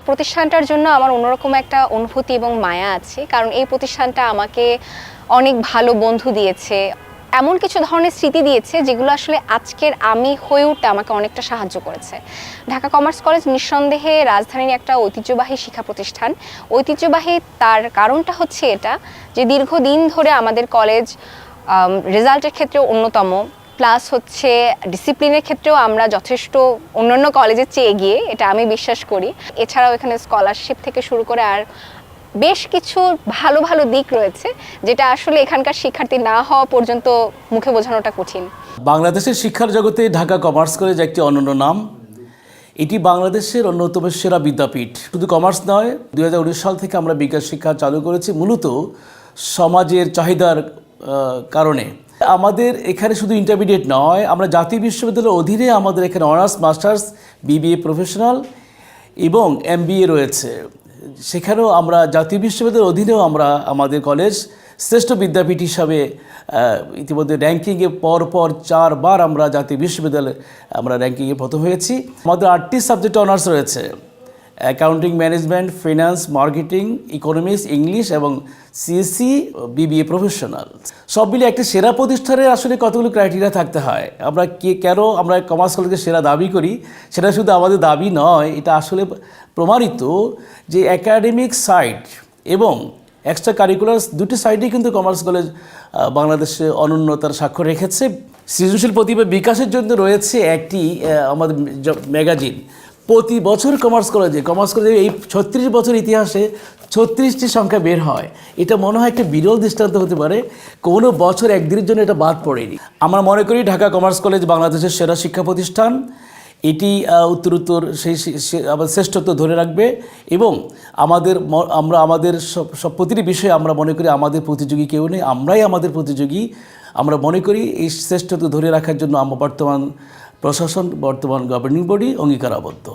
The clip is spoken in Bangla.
প্রতিষ্ঠানটার জন্য আমার অন্যরকম একটা অনুভূতি এবং মায়া আছে, কারণ এই প্রতিষ্ঠানটা আমাকে অনেক ভালো বন্ধু দিয়েছে, এমন কিছু ধরনের স্মৃতি দিয়েছে যেগুলো আসলে আজকের আমি হয়ে উঠতে আমাকে অনেকটা সাহায্য করেছে। ঢাকা কমার্স কলেজ নিঃসন্দেহে রাজধানীর একটা ঐতিহ্যবাহী শিক্ষা প্রতিষ্ঠান। ঐতিহ্যবাহী তার কারণটা হচ্ছে এটা যে দীর্ঘদিন ধরে আমাদের কলেজ রেজাল্টের ক্ষেত্রে অন্যতম, প্লাস হচ্ছে ডিসিপ্লিনের ক্ষেত্রেও আমরা যথেষ্ট অন্যান্য কলেজের চেয়ে এগিয়ে, এটা আমি বিশ্বাস করি। এছাড়াও এখানে স্কলারশিপ থেকে শুরু করে আর বেশ কিছু ভালো ভালো দিক রয়েছে, যেটা আসলে এখানকার শিক্ষার্থী না হওয়া পর্যন্ত মুখে বোঝানোটা কঠিন। বাংলাদেশের শিক্ষার জগতে ঢাকা কমার্স কলেজ একটি অনন্য নাম। এটি বাংলাদেশের অন্যতম সেরা বিদ্যাপীঠ। শুধু কমার্স নয়, 2019 সাল থেকে আমরা বিজ্ঞান শিক্ষা চালু করেছি মূলত সমাজের চাহিদার কারণে। আমাদের এখানে শুধু ইন্টারমিডিয়েট নয়, আমরা জাতীয় বিশ্ববিদ্যালয়ের অধীনে আমাদের এখানে অনার্স, মাস্টার্স, বিবিএ প্রফেশনাল এবং এমবিএ রয়েছে। সেখানেও আমরা জাতীয় বিশ্ববিদ্যালয়ের অধীনেও আমরা আমাদের কলেজ শ্রেষ্ঠ বিদ্যাপীঠ হিসাবে ইতিমধ্যে র্যাঙ্কিংয়ে পরপর 4 বার আমরা জাতীয় বিশ্ববিদ্যালয়ে আমরা র্যাঙ্কিংয়ে প্রথম হয়েছি। আমাদের 8টি সাবজেক্ট অনার্স রয়েছে: accounting management, finance, marketing, economics, English এবং সিএসসি, বিবিএ প্রফেশনাল। সব মিলিয়ে একটি সেরা প্রতিষ্ঠানের আসলে কতগুলো ক্রাইটেরিয়া থাকতে হয়। আমরা কেন আমরা কমার্স কলেজকে সেরা দাবি করি, সেটা শুধু আমাদের দাবি নয়, এটা আসলে প্রমাণিত যে একাডেমিক সাইড এবং এক্সট্রা কারিকুলার দুটি সাইডেই কিন্তু কমার্স কলেজ বাংলাদেশে অনন্যতার স্বাক্ষর রেখেছে। সৃজনশীল প্রতিভা বিকাশের জন্য রয়েছে একটি আমাদের ম্যাগাজিন। প্রতি বছর কমার্স কলেজে এই 36 বছর ইতিহাসে 36টি সংখ্যা বের হয়। এটা মনে হয় একটা বিরল দৃষ্টান্ত হতে পারে, কোনো বছর একদিনের জন্য এটা বাদ পড়েনি। আমরা মনে করি ঢাকা কমার্স কলেজ বাংলাদেশের সেরা শিক্ষা প্রতিষ্ঠান। এটি উত্তরোত্তর সেই শ্রেষ্ঠত্ব ধরে রাখবে এবং আমরা আমাদের সব প্রতিটি বিষয়ে আমরা মনে করি আমাদের প্রতিযোগী কেউ নেই, আমরাই আমাদের প্রতিযোগী। আমরা মনে করি এই শ্রেষ্ঠত্ব ধরে রাখার জন্য বর্তমান প্রশাসন, বর্তমান গভর্নিং বডি অঙ্গীকারাবদ্ধ।